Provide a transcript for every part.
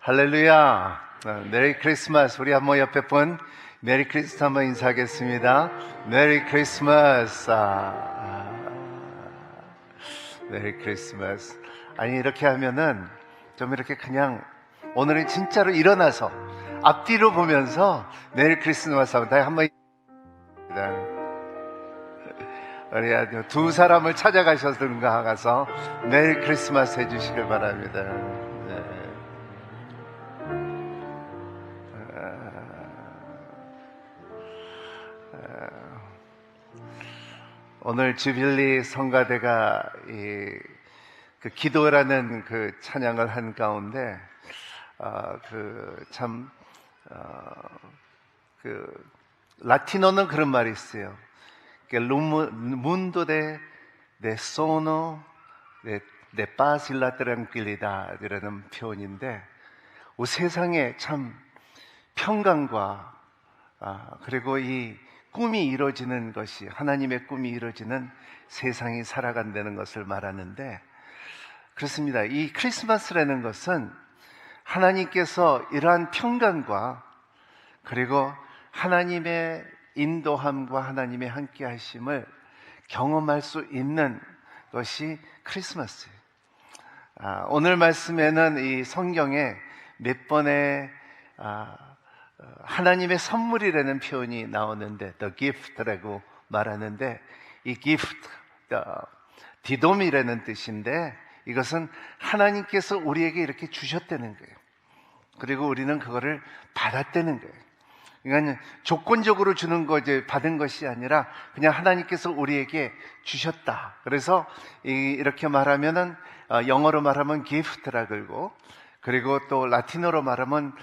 할렐루야. 메리 크리스마스. 우리 한번 옆에 분 메리 크리스마스 한번 인사하겠습니다. 메리 크리스마스. 메리 크리스마스. 아니, 이렇게 하면은 좀 이렇게 그냥 오늘은 진짜로 일어나서 앞뒤로 보면서 메리 크리스마스 하고 다 한번 우리 아주 두 사람을 찾아가셔서든가 가서 메리 크리스마스 해주시길 바랍니다. 오늘 주빌리 성가대가 그 기도라는 그 찬양을 한 가운데 라틴어는 그런 말이 있어요. Mundo de sono de paz y la tranquilidad 이라는 표현인데, 세상에 참 평강과 그리고 이 꿈이 이루어지는 것이, 하나님의 꿈이 이루어지는 세상이 살아간다는 것을 말하는데, 그렇습니다. 이 크리스마스라는 것은 하나님께서 이러한 평강과 그리고 하나님의 인도함과 하나님의 함께 하심을 경험할 수 있는 것이 크리스마스예요. 오늘 말씀에는 이 성경에 몇 번의 하나님의 선물이라는 표현이 나오는데, the gift라고 말하는데, 이 gift, 디돔이라는 뜻인데, 이것은 하나님께서 우리에게 이렇게 주셨다는 거예요. 그리고 우리는 그거를 받았다는 거예요. 그러니까 조건적으로 주는 거, 이제 받은 것이 아니라 그냥 하나님께서 우리에게 주셨다. 그래서 이렇게 말하면은, 영어로 말하면 gift라 그러고, 그리고 또 라틴어로 말하면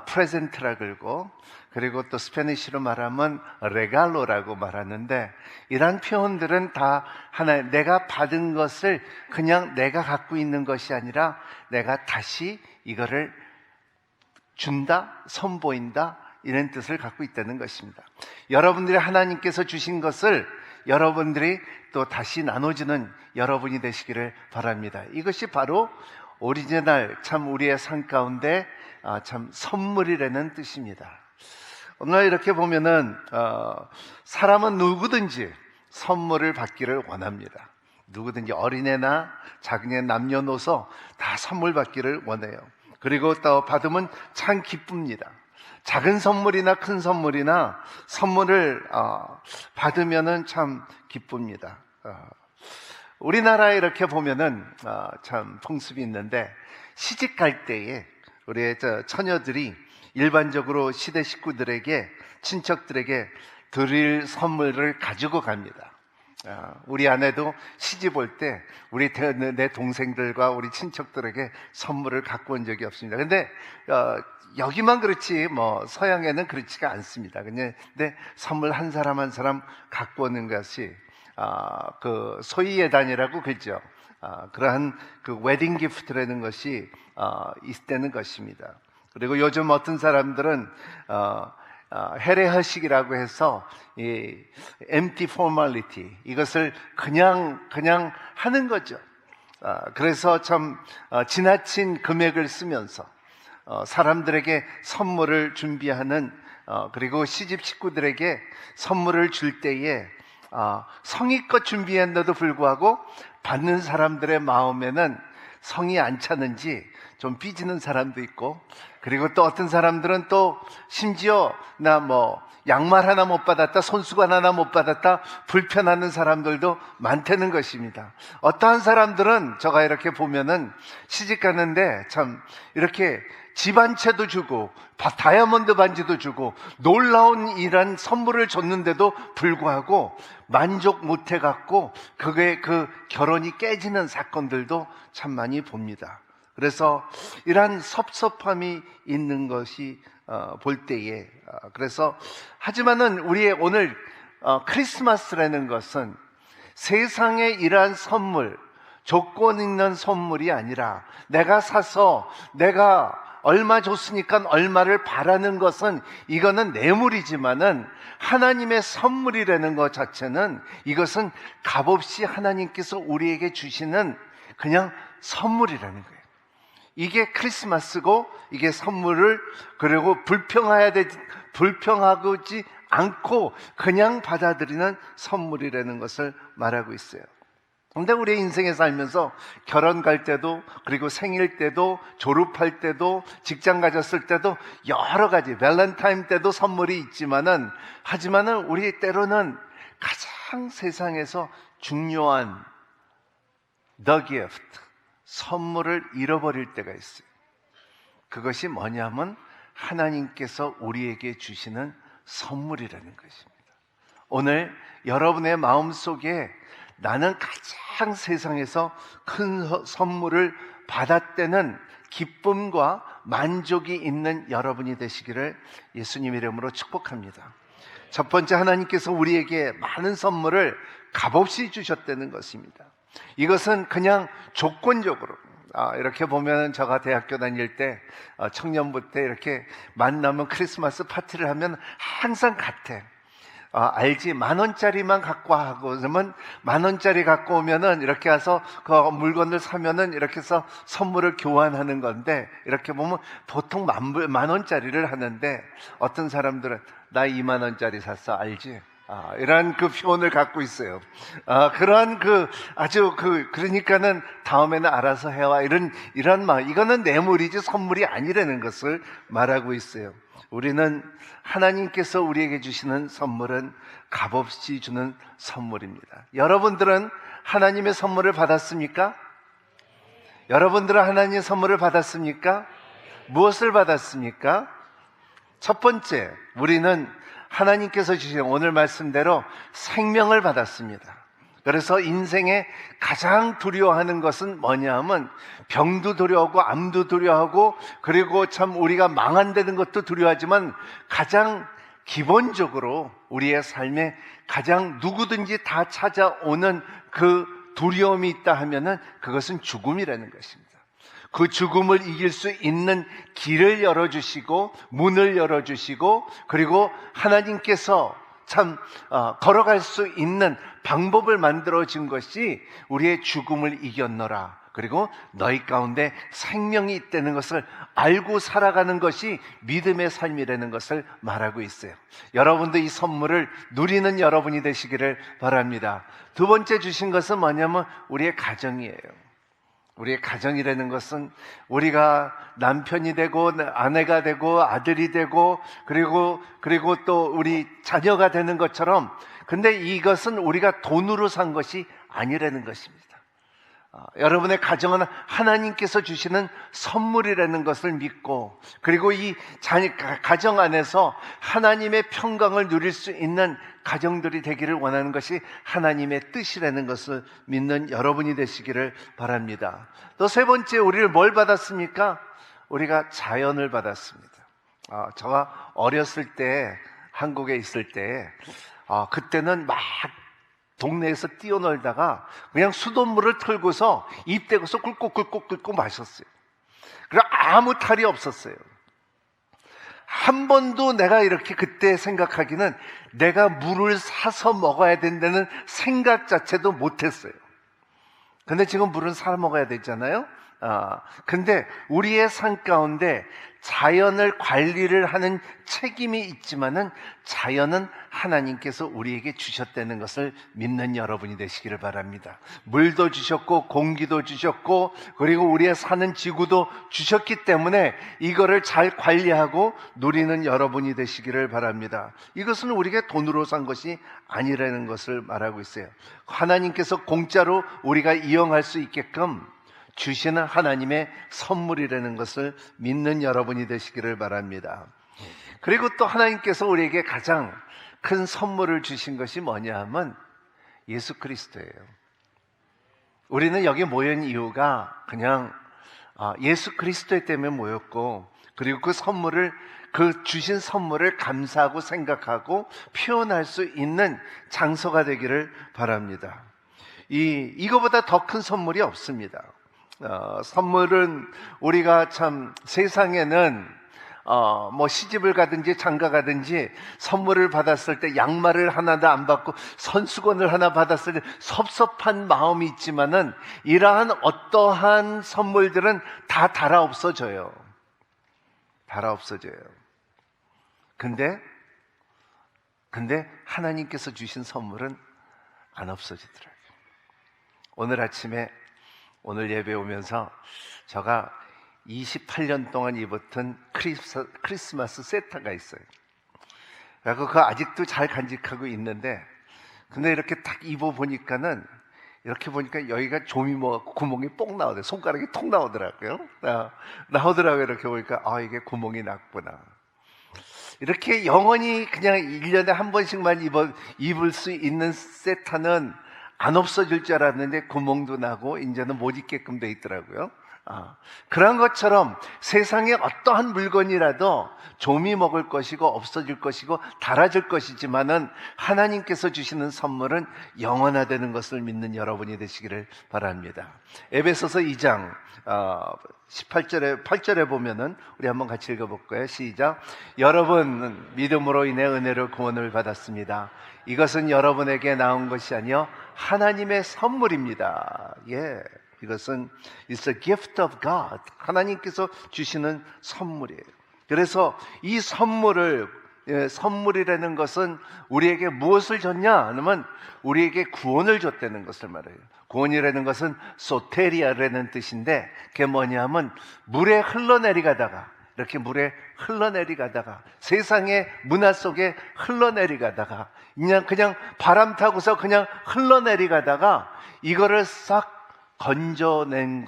프레젠트라 그러고, 그리고 또 스페니쉬로 말하면 레갈로라고 말하는데, 이러한 표현들은 다 내가 받은 것을 그냥 내가 갖고 있는 것이 아니라 내가 다시 이거를 준다, 선보인다, 이런 뜻을 갖고 있다는 것입니다. 여러분들이 하나님께서 주신 것을 여러분들이 또 다시 나눠주는 여러분이 되시기를 바랍니다. 이것이 바로 오리지널, 참 우리의 삶 가운데 참 선물이라는 뜻입니다. 오늘 이렇게 보면은 사람은 누구든지 선물을 받기를 원합니다. 누구든지 어린애나 작은 남녀노소 다 선물 받기를 원해요. 그리고 또 받으면 참 기쁩니다. 작은 선물이나 큰 선물이나 선물을 받으면은 참 기쁩니다. 우리나라에 이렇게 보면은 참 풍습이 있는데, 시집 갈 때에 우리의 처녀들이 일반적으로 시대 식구들에게, 친척들에게 드릴 선물을 가지고 갑니다. 우리 아내도 시집 올 때 내 동생들과 우리 친척들에게 선물을 갖고 온 적이 없습니다. 근데 여기만 그렇지 뭐 서양에는 그렇지가 않습니다. 근데 선물 한 사람 한 사람 갖고 오는 것이 그 소위 예단이라고 그러죠. 그러한 그 웨딩 기프트라는 것이 있다는 것입니다. 그리고 요즘 어떤 사람들은 해례허식이라고 해서 이 empty formality, 이것을 그냥 하는 거죠. 그래서 참 지나친 금액을 쓰면서 사람들에게 선물을 준비하는, 그리고 시집 식구들에게 선물을 줄 때에 성의껏 준비했는데도 불구하고 받는 사람들의 마음에는 성이 안 차는지 좀 삐지는 사람도 있고, 그리고 또 어떤 사람들은 또 심지어 나 양말 하나 못 받았다, 손수건 하나 못 받았다, 불편하는 사람들도 많다는 것입니다. 어떠한 사람들은 제가 이렇게 보면은 시집 가는데 참 이렇게 집 한 채도 주고 다이아몬드 반지도 주고 놀라운 이런 선물을 줬는데도 불구하고 만족 못 해갖고 그게 그 결혼이 깨지는 사건들도 참 많이 봅니다. 그래서 이러한 섭섭함이 있는 것이 볼 때에, 그래서 하지만은 우리의 오늘 크리스마스라는 것은 세상에 이러한 선물, 조건 있는 선물이 아니라 내가 사서 내가 얼마 줬으니까 얼마를 바라는 것은 이거는 뇌물이지만은 하나님의 선물이라는 것 자체는 이것은 값없이 하나님께서 우리에게 주시는 그냥 선물이라는 거예요. 이게 크리스마스고 이게 선물을 그리고 불평하지 않고 그냥 받아들이는 선물이라는 것을 말하고 있어요. 근데 우리 인생에 살면서 결혼 갈 때도 그리고 생일 때도 졸업할 때도 직장 가졌을 때도 여러 가지 밸런타인 때도 선물이 있지만은 하지만은 우리 때로는 가장 세상에서 중요한 the gift 선물을 잃어버릴 때가 있어요. 그것이 뭐냐면 하나님께서 우리에게 주시는 선물이라는 것입니다. 오늘 여러분의 마음속에 나는 가장 세상에서 큰 선물을 받았다는 기쁨과 만족이 있는 여러분이 되시기를 예수님 이름으로 축복합니다. 첫 번째, 하나님께서 우리에게 많은 선물을 값없이 주셨다는 것입니다. 이것은 그냥 조건적으로 이렇게 보면 제가 대학교 다닐 때 청년부 때 이렇게 만나면 크리스마스 파티를 하면 항상 같아. 알지? 10,000원짜리만 갖고 와 하고, 그러면 10,000원짜리 갖고 오면은 이렇게 해서 그 물건을 사면은 이렇게 해서 선물을 교환하는 건데, 이렇게 보면 보통 10,000원짜리를 하는데, 어떤 사람들은 나 20,000원짜리 샀어, 알지? 이런 그 표현을 갖고 있어요. 그러한 그러니까는 다음에는 알아서 해와. 이런 말. 이거는 뇌물이지 선물이 아니라는 것을 말하고 있어요. 우리는 하나님께서 우리에게 주시는 선물은 값없이 주는 선물입니다. 여러분들은 하나님의 선물을 받았습니까? 여러분들은 하나님의 선물을 받았습니까? 무엇을 받았습니까? 첫 번째, 우리는 하나님께서 주신 오늘 말씀대로 생명을 받았습니다. 그래서 인생에 가장 두려워하는 것은 뭐냐 하면 병도 두려워하고 암도 두려워하고 그리고 참 우리가 망한다는 것도 두려워하지만 가장 기본적으로 우리의 삶에 가장 누구든지 다 찾아오는 그 두려움이 있다 하면은 그것은 죽음이라는 것입니다. 그 죽음을 이길 수 있는 길을 열어주시고 문을 열어주시고 그리고 하나님께서 참 걸어갈 수 있는 방법을 만들어준 것이 우리의 죽음을 이겼노라. 그리고 너희 가운데 생명이 있다는 것을 알고 살아가는 것이 믿음의 삶이라는 것을 말하고 있어요. 여러분도 이 선물을 누리는 여러분이 되시기를 바랍니다. 두 번째 주신 것은 뭐냐면 우리의 가정이에요. 우리의 가정이라는 것은 우리가 남편이 되고 아내가 되고 아들이 되고 그리고 또 우리 자녀가 되는 것처럼 근데 이것은 우리가 돈으로 산 것이 아니라는 것입니다. 여러분의 가정은 하나님께서 주시는 선물이라는 것을 믿고 그리고 이 가정 안에서 하나님의 평강을 누릴 수 있는 가정들이 되기를 원하는 것이 하나님의 뜻이라는 것을 믿는 여러분이 되시기를 바랍니다. 또 세 번째, 우리를 뭘 받았습니까? 우리가 자연을 받았습니다. 제가 어렸을 때 한국에 있을 때 그때는 막 동네에서 뛰어놀다가 그냥 수돗물을 틀고서 입 대고서 꿀꺽꿀꺽 마셨어요. 그리고 아무 탈이 없었어요. 한 번도 내가 이렇게 그때 생각하기는 내가 물을 사서 먹어야 된다는 생각 자체도 못했어요. 근데 지금 물은 사 먹어야 되잖아요. 근데 우리의 삶 가운데 자연을 관리를 하는 책임이 있지만은 자연은 하나님께서 우리에게 주셨다는 것을 믿는 여러분이 되시기를 바랍니다. 물도 주셨고 공기도 주셨고 그리고 우리의 사는 지구도 주셨기 때문에 이거를 잘 관리하고 누리는 여러분이 되시기를 바랍니다. 이것은 우리가 돈으로 산 것이 아니라는 것을 말하고 있어요. 하나님께서 공짜로 우리가 이용할 수 있게끔 주시는 하나님의 선물이라는 것을 믿는 여러분이 되시기를 바랍니다. 그리고 또 하나님께서 우리에게 가장 큰 선물을 주신 것이 뭐냐 하면 예수 그리스도예요. 우리는 여기 모인 이유가 그냥 예수 그리스도 때문에 모였고 그리고 그 주신 선물을 감사하고 생각하고 표현할 수 있는 장소가 되기를 바랍니다. 이거보다 더 큰 선물이 없습니다. 선물은 우리가 참 세상에는 뭐 시집을 가든지 장가 가든지 선물을 받았을 때 양말을 하나도 안 받고 선수건을 하나 받았을 때 섭섭한 마음이 있지만은 이러한 어떠한 선물들은 다 달아 없어져요. 달아 없어져요. 근데 하나님께서 주신 선물은 안 없어지더라고요. 오늘 아침에 오늘 예배 오면서 제가 28년 동안 입었던 크리스마스 세타가 있어요. 그래서 그거 아직도 잘 간직하고 있는데, 근데 이렇게 딱 입어보니까는, 이렇게 보니까 여기가 좀이 구멍이 뽕 나오더라고요. 손가락이 톡 나오더라고요. 나오더라고요. 이렇게 보니까, 이게 구멍이 났구나. 이렇게 영원히 그냥 1년에 한 번씩만 입을 수 있는 세타는 안 없어질 줄 알았는데 구멍도 나고 이제는 못 입게끔 돼 있더라고요. 그런 것처럼 세상에 어떠한 물건이라도 좀이 먹을 것이고 없어질 것이고 닳아질 것이지만은 하나님께서 주시는 선물은 영원하다는 것을 믿는 여러분이 되시기를 바랍니다. 에베소서 2장 8절에 보면은 우리 한번 같이 읽어볼까요? 시작. 여러분 믿음으로 인해 은혜로 구원을 받았습니다. 이것은 여러분에게 나온 것이 아니요 하나님의 선물입니다. 이것은 It's a gift of God. 하나님께서 주시는 선물이에요. 그래서 이 선물이라는 것은 우리에게 무엇을 줬냐 하면 우리에게 구원을 줬다는 것을 말해요. 구원이라는 것은 소테리아라는 뜻인데 그게 뭐냐면 물에 흘러내리가다가 이렇게 물에 흘러내리가다가 세상의 문화 속에 흘러내리가다가 그냥 바람 타고서 그냥 흘러내리가다가 이거를 싹 건져낸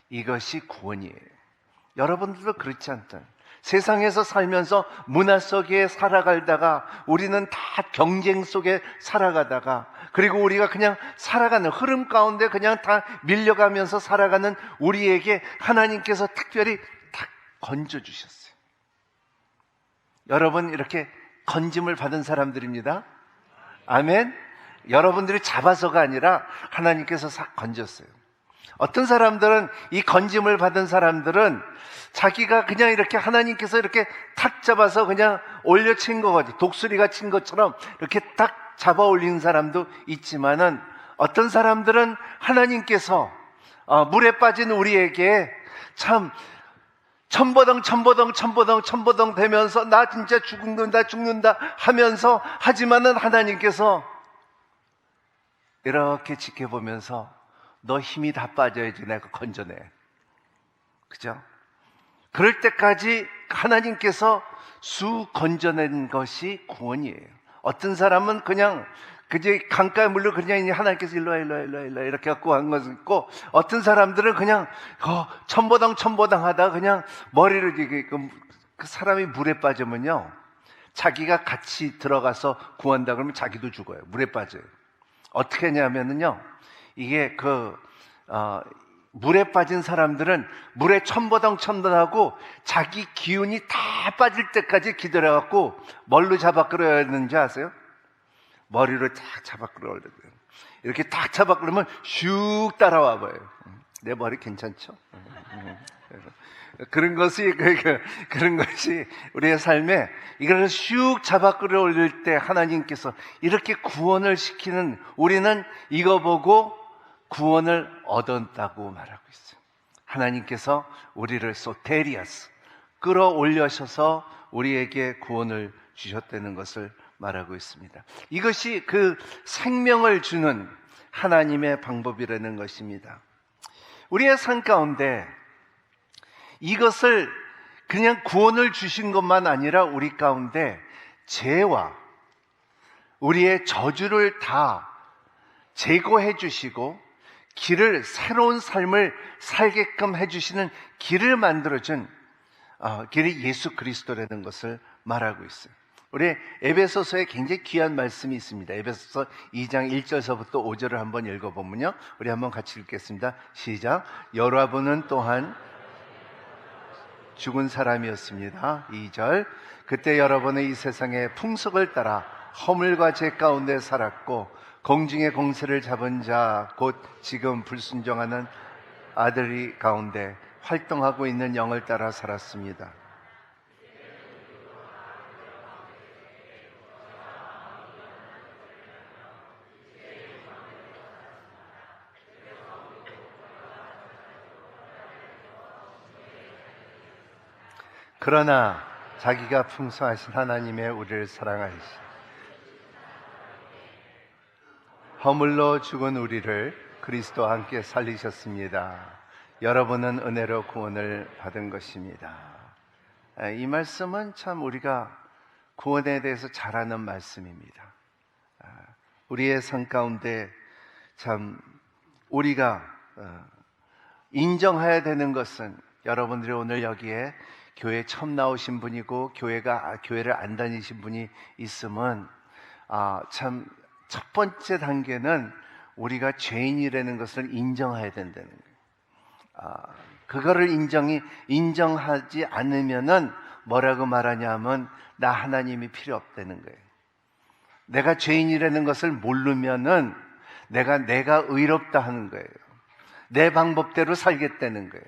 이것이 구원이에요. 여러분들도 그렇지 않다. 세상에서 살면서 문화 속에 살아가다가 우리는 다 경쟁 속에 살아가다가 그리고 우리가 그냥 살아가는 흐름 가운데 그냥 다 밀려가면서 살아가는 우리에게 하나님께서 특별히 딱 건져주셨어요. 여러분 이렇게 건짐을 받은 사람들입니다. 아멘. 여러분들이 잡아서가 아니라 하나님께서 싹 건졌어요. 어떤 사람들은 이 건짐을 받은 사람들은 자기가 그냥 이렇게 하나님께서 이렇게 탁 잡아서 그냥 올려친 거거든요. 독수리가 친 것처럼 이렇게 딱 잡아 올린 사람도 있지만은 어떤 사람들은 하나님께서 물에 빠진 우리에게 참 첨보덩 되면서 나 진짜 죽는다 하면서 하지만은 하나님께서 이렇게 지켜보면서 너 힘이 다 빠져야지 내가 건져내. 그죠? 그럴 때까지 하나님께서 건져낸 것이 구원이에요. 어떤 사람은 그냥 그제 강가의 물로 그냥 하나님께서 일로 와 이렇게 갖고 간 것이 있고 어떤 사람들은 그냥 첨보당 하다 그냥 머리를 그 사람이 물에 빠지면요 자기가 같이 들어가서 구한다 그러면 자기도 죽어요. 물에 빠져요. 어떻게 하냐면요 이게 물에 빠진 사람들은 물에 첨보당하고 자기 기운이 다 빠질 때까지 기다려갖고 뭘로 잡아 끌어야 되는지 아세요? 머리로 딱 잡아 끌어야 돼요. 이렇게 딱 잡아 끌으면 슉 따라와 봐요. 내 머리 괜찮죠? 그런 것이 우리의 삶에 이걸 슉 잡아 끌어올릴 때 하나님께서 이렇게 구원을 시키는 우리는 이거 보고 구원을 얻었다고 말하고 있어요. 하나님께서 우리를 소테리아스 끌어올려셔서 우리에게 구원을 주셨다는 것을 말하고 있습니다. 이것이 그 생명을 주는 하나님의 방법이라는 것입니다. 우리의 삶 가운데 이것을 그냥 구원을 주신 것만 아니라 우리 가운데 죄와 우리의 저주를 다 제거해 주시고 새로운 삶을 살게끔 해주시는 길을 만들어준 길이 예수 그리스도라는 것을 말하고 있어요. 우리 에베소서에 굉장히 귀한 말씀이 있습니다. 에베소서 2장 1절서부터 5절을 한번 읽어보면요 우리 한번 같이 읽겠습니다. 시작. 여러분은 또한 죽은 사람이었습니다. 2절. 그때 여러분은 이 세상의 풍속을 따라 허물과 죄 가운데 살았고 공중의 공세를 잡은 자, 곧 지금 불순종하는 아들이 가운데 활동하고 있는 영을 따라 살았습니다. 그러나 자기가 풍성하신 하나님의 우리를 사랑하시니 허물로 죽은 우리를 그리스도와 함께 살리셨습니다. 여러분은 은혜로 구원을 받은 것입니다. 이 말씀은 참 우리가 구원에 대해서 잘 아는 말씀입니다. 우리의 삶 가운데 참 우리가 인정해야 되는 것은, 여러분들이 오늘 여기에 교회 처음 나오신 분이고 교회를 안 다니신 분이 있으면 참 첫 번째 단계는 우리가 죄인이라는 것을 인정해야 된다는 거예요. 그거를 인정하지 않으면은 뭐라고 말하냐면 나 하나님이 필요 없다는 거예요. 내가 죄인이라는 것을 모르면은 내가 의롭다 하는 거예요. 내 방법대로 살겠다는 거예요.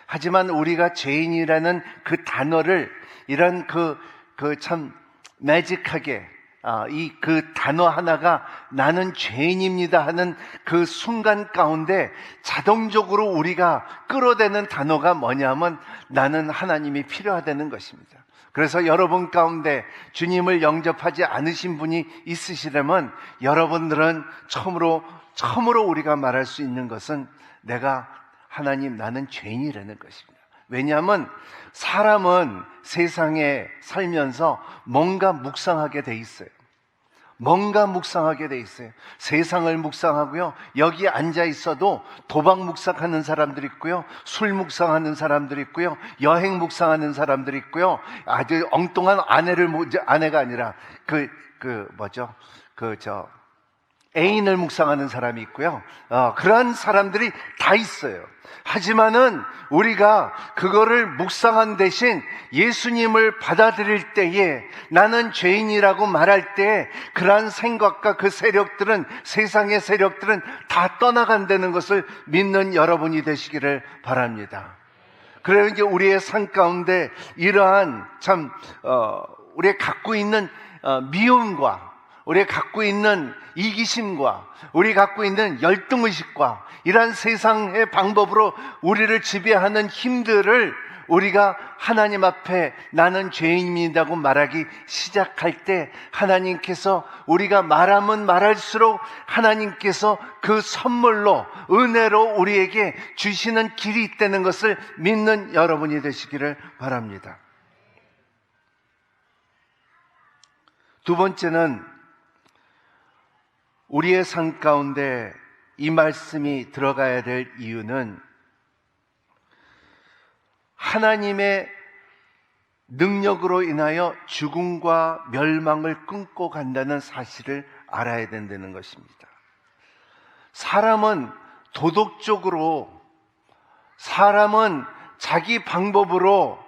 하지만 우리가 죄인이라는 그 단어를 이런 참 매직하게 그 단어 하나가 나는 죄인입니다 하는 그 순간 가운데 자동적으로 우리가 끌어대는 단어가 뭐냐면 나는 하나님이 필요하다는 것입니다. 그래서 여러분 가운데 주님을 영접하지 않으신 분이 있으시다면 여러분들은 처음으로 우리가 말할 수 있는 것은 하나님 나는 죄인이라는 것입니다. 왜냐하면 사람은 세상에 살면서 뭔가 묵상하게 돼 있어요. 세상을 묵상하고요. 여기 앉아 있어도 도박 묵상하는 사람들이 있고요. 술 묵상하는 사람들이 있고요. 여행 묵상하는 사람들이 있고요. 아주 엉뚱한 아내가 아니라 애인을 묵상하는 사람이 있고요. 그러한 사람들이 다 있어요. 하지만은 우리가 그거를 묵상한 대신 예수님을 받아들일 때에 나는 죄인이라고 말할 때 그러한 생각과 그 세력들은, 세상의 세력들은 다 떠나간다는 것을 믿는 여러분이 되시기를 바랍니다. 그러니까 우리의 삶 가운데 이러한 우리가 갖고 있는 미움과 우리가 갖고 있는 이기심과 우리가 갖고 있는 열등의식과 이러한 세상의 방법으로 우리를 지배하는 힘들을 우리가 하나님 앞에 나는 죄인이라고 말하기 시작할 때 하나님께서 우리가 말하면 말할수록 하나님께서 그 선물로 은혜로 우리에게 주시는 길이 있다는 것을 믿는 여러분이 되시기를 바랍니다. 두 번째는 우리의 삶 가운데 이 말씀이 들어가야 될 이유는 하나님의 능력으로 인하여 죽음과 멸망을 끊고 간다는 사실을 알아야 된다는 것입니다. 사람은 도덕적으로, 사람은 자기 방법으로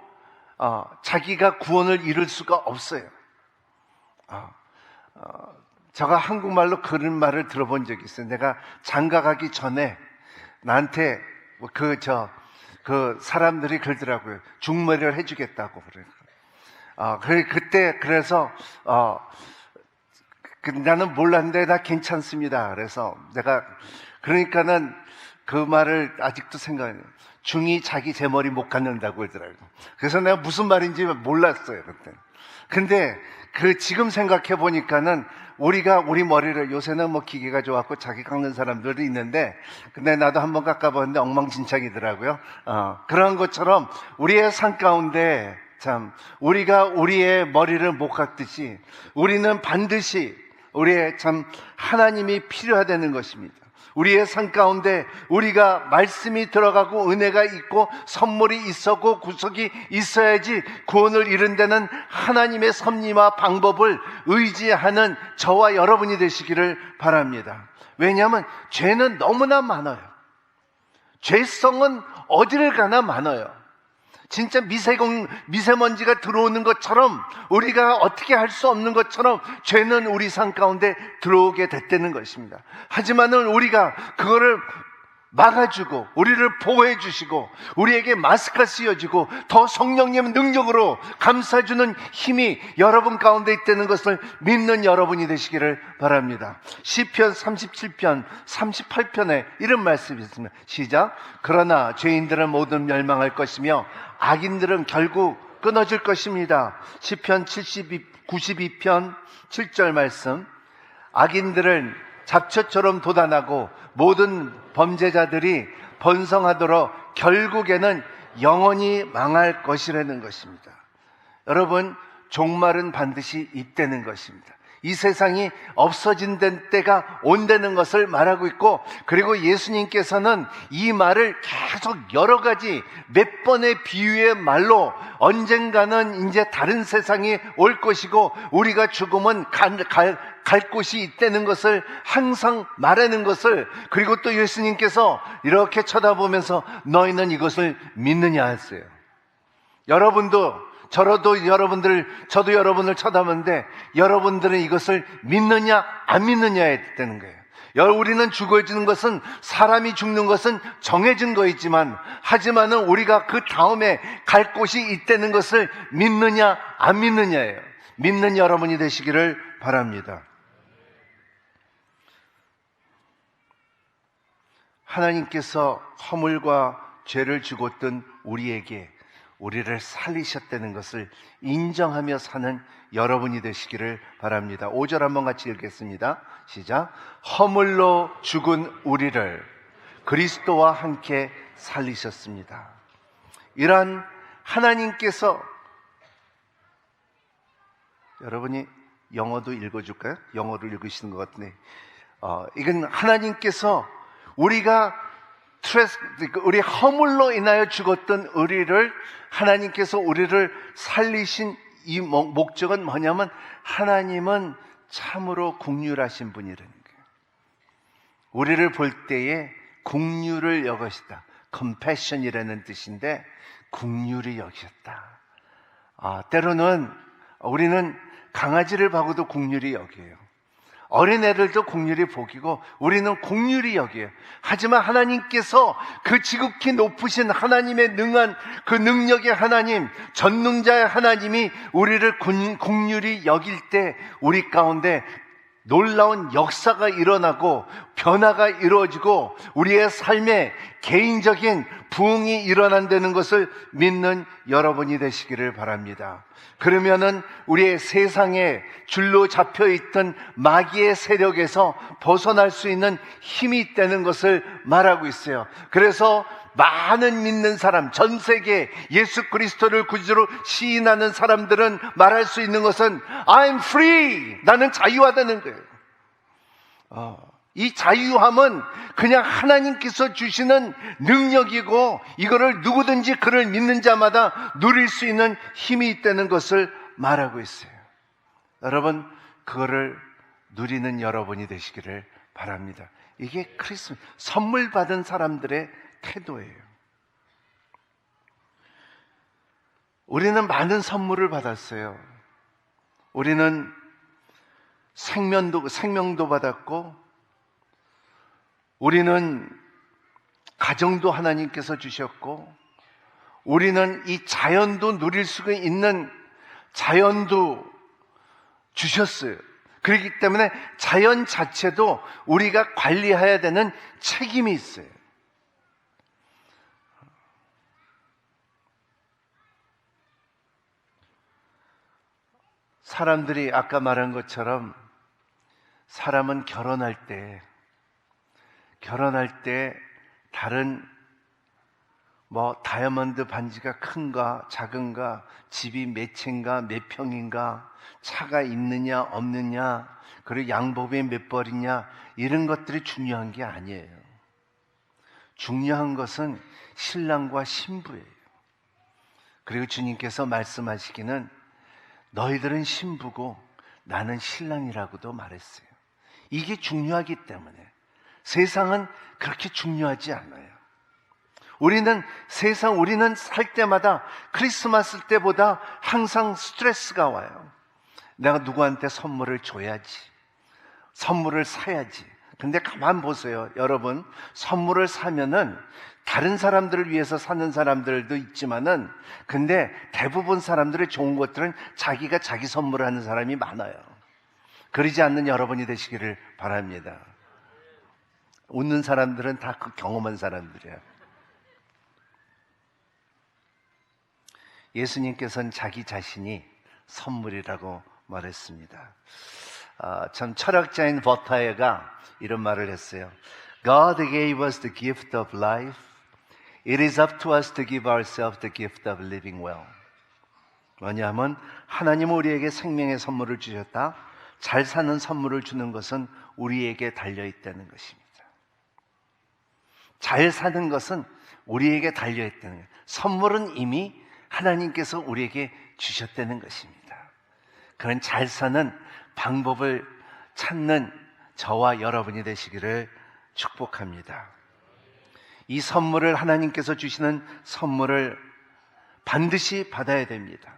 자기가 구원을 이룰 수가 없어요. 제가 한국말로 그런 말을 들어본 적이 있어요. 내가 장가 가기 전에 나한테 그 사람들이 그러더라고요. 중매를 해주겠다고 그래요. 그래서 나는 몰랐는데 나 괜찮습니다. 그래서 그러니까는 그 말을 아직도 생각해요. 중이 자기 제 머리 못 갖는다고 그러더라고요. 그래서 내가 무슨 말인지 몰랐어요, 그때. 근데 지금 생각해 보니까는 우리 머리를, 요새는 기계가 좋았고 자기 깎는 사람들도 있는데, 근데 나도 한번 깎아봤는데 엉망진창이더라고요. 그런 것처럼 우리의 삶 가운데 우리가 우리의 머리를 못 깎듯이 우리는 반드시 우리의 하나님이 필요하다는 것입니다. 우리의 삶 가운데 우리가 말씀이 들어가고 은혜가 있고 선물이 있었고 구속이 있어야지 구원을 이룬 데는 하나님의 섭리와 방법을 의지하는 저와 여러분이 되시기를 바랍니다. 왜냐하면 죄는 너무나 많아요. 죄성은 어디를 가나 많아요. 진짜 미세먼지가 들어오는 것처럼, 우리가 어떻게 할 수 없는 것처럼 죄는 우리 삶 가운데 들어오게 됐다는 것입니다. 하지만은 우리가 그거를 막아주고 우리를 보호해 주시고 우리에게 마스크가 씌워지고 더 성령님 능력으로 감싸주는 힘이 여러분 가운데 있다는 것을 믿는 여러분이 되시기를 바랍니다. 시편 37편 38편에 이런 말씀이 있습니다. 시작. 그러나 죄인들은 모두 멸망할 것이며 악인들은 결국 끊어질 것입니다. 시편 92편 7절 말씀. 악인들은 잡초처럼 돋아나고 모든 범죄자들이 번성하도록 결국에는 영원히 망할 것이라는 것입니다. 여러분, 종말은 반드시 있다는 것입니다. 이 세상이 없어진 때가 온다는 것을 말하고 있고, 그리고 예수님께서는 이 말을 계속 여러 가지 몇 번의 비유의 말로 언젠가는 이제 다른 세상이 올 것이고 우리가 죽으면 갈 곳이 있다는 것을 항상 말하는 것을, 그리고 또 예수님께서 이렇게 쳐다보면서 너희는 이것을 믿느냐 했어요. 여러분도 저도 여러분을 쳐다보는데 여러분들은 이것을 믿느냐 안 믿느냐에 있다는 거예요. 우리는 죽어지는 것은, 사람이 죽는 것은 정해진 거있지만, 하지만은 우리가 그 다음에 갈 곳이 있다는 것을 믿느냐 안 믿느냐예요. 믿는 여러분이 되시기를 바랍니다. 하나님께서 허물과 죄를 죽었던 우리에게 우리를 살리셨다는 것을 인정하며 사는 여러분이 되시기를 바랍니다. 5절 한번 같이 읽겠습니다. 시작. 허물로 죽은 우리를 그리스도와 함께 살리셨습니다. 이러한 하나님께서, 여러분이 영어도 읽어줄까요? 영어로 읽으시는 것 같네. 이건 하나님께서 우리 허물로 인하여 죽었던 우리를, 하나님께서 우리를 살리신 이 목적은 뭐냐면, 하나님은 참으로 긍휼하신 분이라는 거예요. 우리를 볼 때에 긍휼을 여기시다. compassion이라는 뜻인데, 긍휼히 여기셨다. 때로는 우리는 강아지를 봐도 긍휼히 여겨요. 어린애들도 긍휼히 보기고 우리는 긍휼히 여겨요. 하지만 하나님께서 그 지극히 높으신 하나님의 능한 그 능력의 하나님, 전능자의 하나님이 우리를 긍휼히 여길 때 우리 가운데 놀라운 역사가 일어나고 변화가 이루어지고 우리의 삶에 개인적인 부흥이 일어난다는 것을 믿는 여러분이 되시기를 바랍니다. 그러면은 우리의 세상에 줄로 잡혀있던 마귀의 세력에서 벗어날 수 있는 힘이 있다는 것을 말하고 있어요. 그래서 많은 믿는 사람, 전 세계 예수 그리스도를 구주로 시인하는 사람들은 말할 수 있는 것은 I'm free! 나는 자유하다는 거예요. 이 자유함은 그냥 하나님께서 주시는 능력이고, 이거를 누구든지 그를 믿는 자마다 누릴 수 있는 힘이 있다는 것을 말하고 있어요. 여러분, 그거를 누리는 여러분이 되시기를 바랍니다. 이게 크리스마스 선물 받은 사람들의 태도예요. 우리는 많은 선물을 받았어요. 우리는 생명도 받았고, 우리는 가정도 하나님께서 주셨고, 우리는 이 자연도 누릴 수가 있는 자연도 주셨어요. 그렇기 때문에 자연 자체도 우리가 관리해야 되는 책임이 있어요. 사람들이 아까 말한 것처럼 사람은 결혼할 때 다른 다이아몬드 반지가 큰가 작은가, 집이 몇 채인가 몇 평인가, 차가 있느냐 없느냐, 그리고 양복이 몇 벌이냐, 이런 것들이 중요한 게 아니에요. 중요한 것은 신랑과 신부예요. 그리고 주님께서 말씀하시기는 너희들은 신부고 나는 신랑이라고도 말했어요. 이게 중요하기 때문에 세상은 그렇게 중요하지 않아요. 우리는 살 때마다 크리스마스 때보다 항상 스트레스가 와요. 내가 누구한테 선물을 줘야지, 선물을 사야지. 근데 가만 보세요, 여러분. 선물을 사면은 다른 사람들을 위해서 사는 사람들도 있지만은, 근데 대부분 사람들의 좋은 것들은 자기가 자기 선물을 하는 사람이 많아요. 그러지 않는 여러분이 되시기를 바랍니다. 웃는 사람들은 다 그 경험한 사람들이에요. 예수님께서는 자기 자신이 선물이라고 말했습니다. 참 철학자인 버타에가 이런 말을 했어요. God gave us the gift of life. It is up to us to give ourselves the gift of living well. 뭐냐면 하나님은 우리에게 생명의 선물을 주셨다. 잘 사는 선물을 주는 것은 우리에게 달려있다는 것입니다. 잘 사는 것은 우리에게 달려있다는 거예요. 선물은 이미 하나님께서 우리에게 주셨다는 것입니다. 그런 잘 사는 방법을 찾는 저와 여러분이 되시기를 축복합니다. 이 선물을, 하나님께서 주시는 선물을 반드시 받아야 됩니다.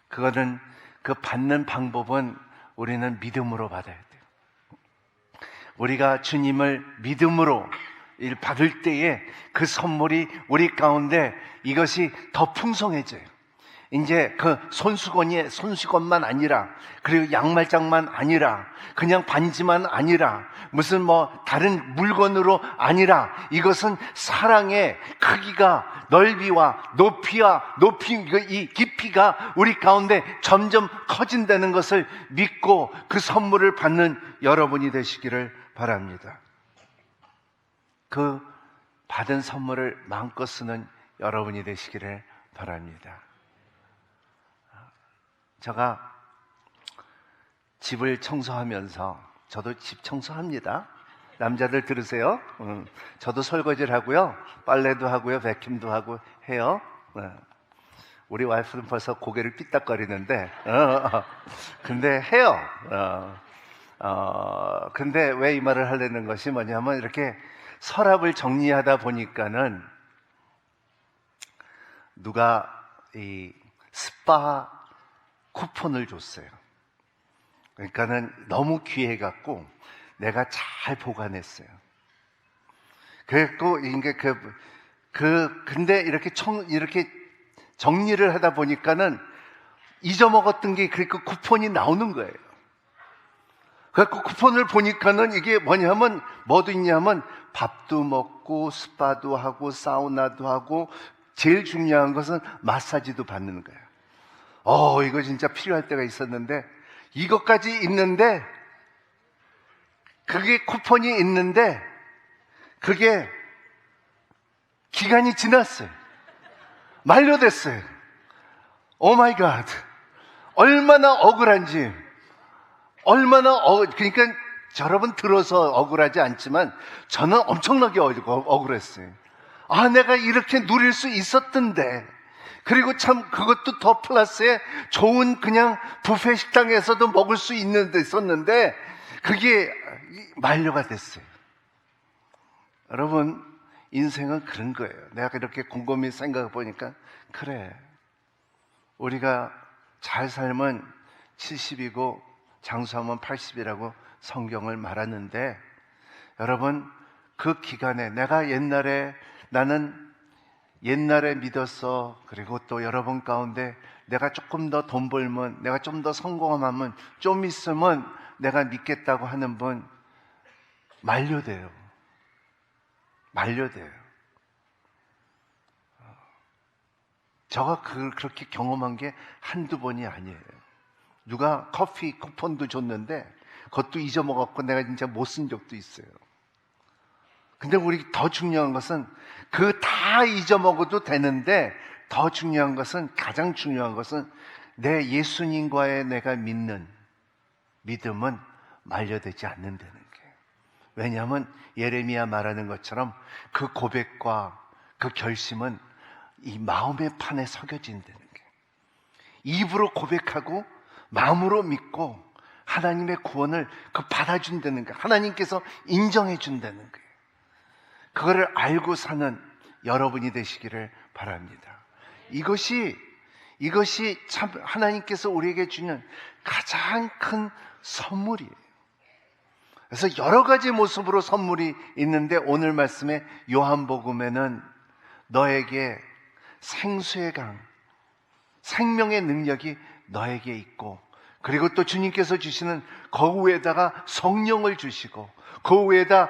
그거는, 그 받는 방법은 우리는 믿음으로 받아야 돼요. 우리가 주님을 믿음으로 받을 때에 그 선물이 우리 가운데 이것이 더 풍성해져요. 이제 그 손수건만 아니라, 그리고 양말장만 아니라, 그냥 반지만 아니라, 무슨 다른 물건으로 아니라, 이것은 사랑의 크기가, 넓이와 이 깊이가 우리 가운데 점점 커진다는 것을 믿고 그 선물을 받는 여러분이 되시기를 바랍니다. 그 받은 선물을 마음껏 쓰는 여러분이 되시기를 바랍니다. 제가 집을 청소하면서, 저도 집 청소합니다. 남자들 들으세요. 저도 설거지를 하고요, 빨래도 하고요, 백킴도 하고 해요. 우리 와이프는 벌써 고개를 삐딱거리는데, 근데 해요. 근데 왜 이 말을 하려는 것이 뭐냐면, 이렇게 서랍을 정리하다 보니까는 누가 이 스파 쿠폰을 줬어요. 그러니까는 너무 귀해갖고 내가 잘 보관했어요. 그래갖고 이게 근데 이렇게 정리를 하다 보니까는 잊어먹었던 게 그 쿠폰이 나오는 거예요. 그래갖고 쿠폰을 보니까는 이게 뭐냐면, 뭐도 있냐면 밥도 먹고 스파도 하고 사우나도 하고, 제일 중요한 것은 마사지도 받는 거예요. 이거 진짜 필요할 때가 있었는데, 이것까지 있는데, 그게 쿠폰이 있는데, 그게 기간이 지났어요. 만료됐어요. 오 마이 갓. 얼마나 억울한지. 그러니까 여러분 들어서 억울하지 않지만 저는 엄청나게 억울했어요. 내가 이렇게 누릴 수 있었던데. 그리고 참 그것도 더 플러스에 좋은 그냥 뷔페 식당에서도 먹을 수 있었는데 그게 만료가 됐어요. 여러분, 인생은 그런 거예요. 내가 이렇게 곰곰이 생각해 보니까, 그래, 우리가 잘 살면 70이고 장수하면 80이라고 성경을 말하는데, 여러분, 그 기간에 나는 옛날에 믿었어. 그리고 또 여러분 가운데 내가 조금 더 돈 벌면, 내가 좀 더 성공하면, 좀 있으면 내가 믿겠다고 하는 분 만료돼요. 제가 그렇게 경험한 게 한두 번이 아니에요. 누가 커피 쿠폰도 줬는데 그것도 잊어먹었고 내가 진짜 못 쓴 적도 있어요. 근데 우리 더 중요한 것은, 그 다 잊어먹어도 되는데 더 중요한 것은, 가장 중요한 것은 내 예수님과의 내가 믿는 믿음은 만료되지 않는다는 거예요. 왜냐하면 예레미야 말하는 것처럼 그 고백과 그 결심은 이 마음의 판에 새겨진다는 거예요. 입으로 고백하고 마음으로 믿고 하나님의 구원을 받아준다는 거예요. 하나님께서 인정해 준다는 거예요. 그거를 알고 사는 여러분이 되시기를 바랍니다. 이것이 참 하나님께서 우리에게 주는 가장 큰 선물이에요. 그래서 여러 가지 모습으로 선물이 있는데 오늘 말씀에 요한복음에는 너에게 생수의 강, 생명의 능력이 너에게 있고, 그리고 또 주님께서 주시는 그 위에다가 성령을 주시고, 그 위에다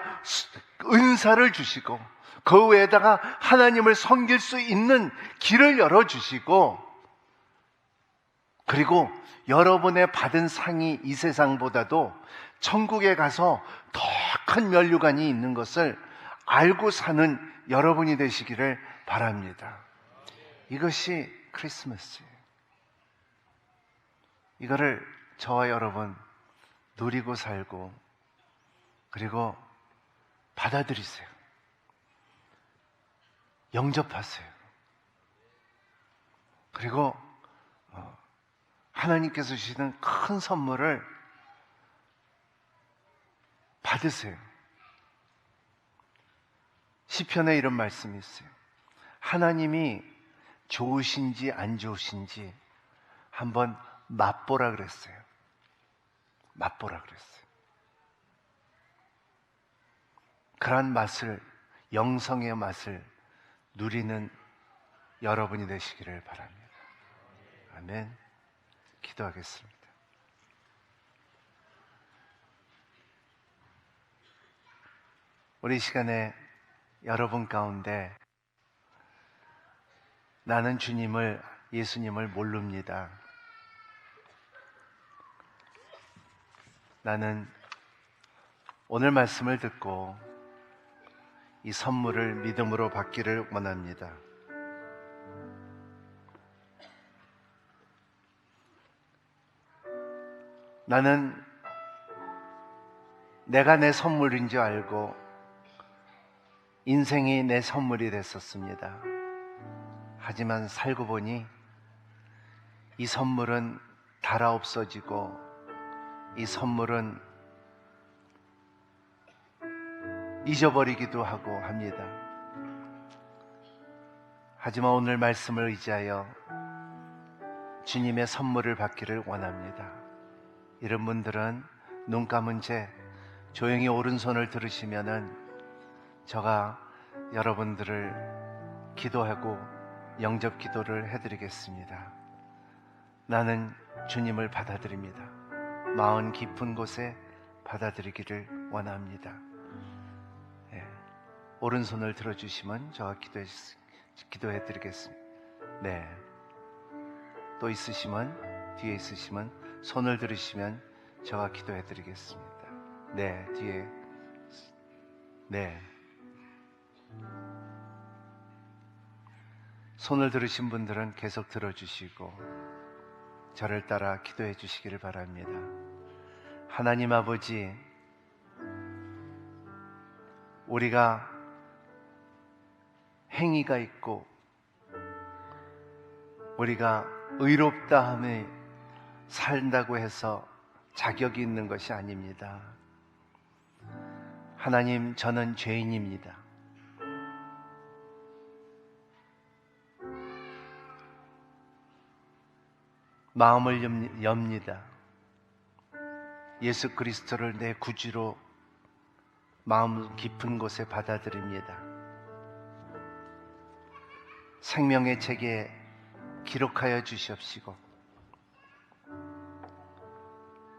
은사를 주시고, 그 위에다가 하나님을 섬길 수 있는 길을 열어주시고, 그리고 여러분의 받은 상이 이 세상보다도 천국에 가서 더 큰 면류관이 있는 것을 알고 사는 여러분이 되시기를 바랍니다. 이것이 크리스마스예요. 이거를 저와 여러분 누리고 살고, 그리고 받아들이세요. 영접하세요. 그리고 하나님께서 주시는 큰 선물을 받으세요. 시편에 이런 말씀이 있어요. 하나님이 좋으신지 안 좋으신지 한번 맛보라 그랬어요. 맛보라 그랬어요. 그런 맛을, 영성의 맛을 누리는 여러분이 되시기를 바랍니다. 아멘. 기도하겠습니다. 우리 시간에 여러분 가운데 나는 주님을, 예수님을 모릅니다. 나는 오늘 말씀을 듣고 이 선물을 믿음으로 받기를 원합니다. 나는 내가 내 선물인 줄 알고 인생이 내 선물이 됐었습니다. 하지만 살고 보니 이 선물은 닳아 없어지고, 이 선물은 잊어버리기도 하고 합니다. 하지만 오늘 말씀을 의지하여 주님의 선물을 받기를 원합니다. 이런 분들은 눈 감은 채 조용히 오른손을 들으시면은 제가 여러분들을 기도하고 영접 기도를 해드리겠습니다. 나는 주님을 받아들입니다. 마음 깊은 곳에 받아들이기를 원합니다. 네. 오른손을 들어주시면 제가 기도해드리겠습니다. 네. 또 있으시면, 뒤에 있으시면 손을 들으시면 제가 기도해드리겠습니다. 네, 뒤에. 네. 손을 들으신 분들은 계속 들어주시고 저를 따라 기도해 주시기를 바랍니다. 하나님 아버지, 우리가 행위가 있고 우리가 의롭다 함에 산다고 해서 자격이 있는 것이 아닙니다. 하나님, 저는 죄인입니다. 마음을 엽니다. 예수 그리스도를 내 구주로 마음 깊은 곳에 받아들입니다. 생명의 책에 기록하여 주시옵시고,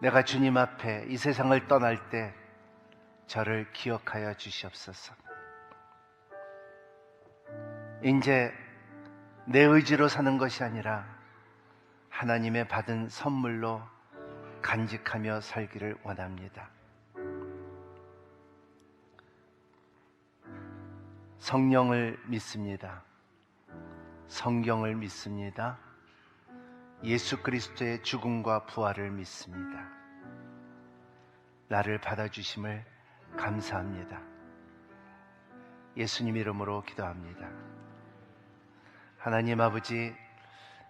내가 주님 앞에 이 세상을 떠날 때 저를 기억하여 주시옵소서. 이제 내 의지로 사는 것이 아니라 하나님의 받은 선물로 간직하며 살기를 원합니다. 성령을 믿습니다. 성경을 믿습니다. 예수 그리스도의 죽음과 부활을 믿습니다. 나를 받아주심을 감사합니다. 예수님 이름으로 기도합니다. 하나님 아버지,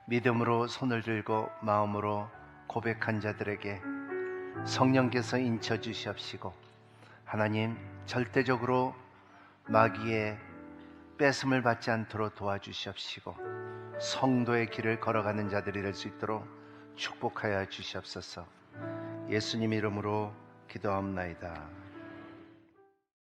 믿음으로 손을 들고 마음으로 고백한 자들에게 성령께서 인쳐 주시옵시고, 하나님, 절대적으로 마귀의 뺏음을 받지 않도록 도와주시옵시고 성도의 길을 걸어가는 자들이 될 수 있도록 축복하여 주시옵소서. 예수님 이름으로 기도합나이다.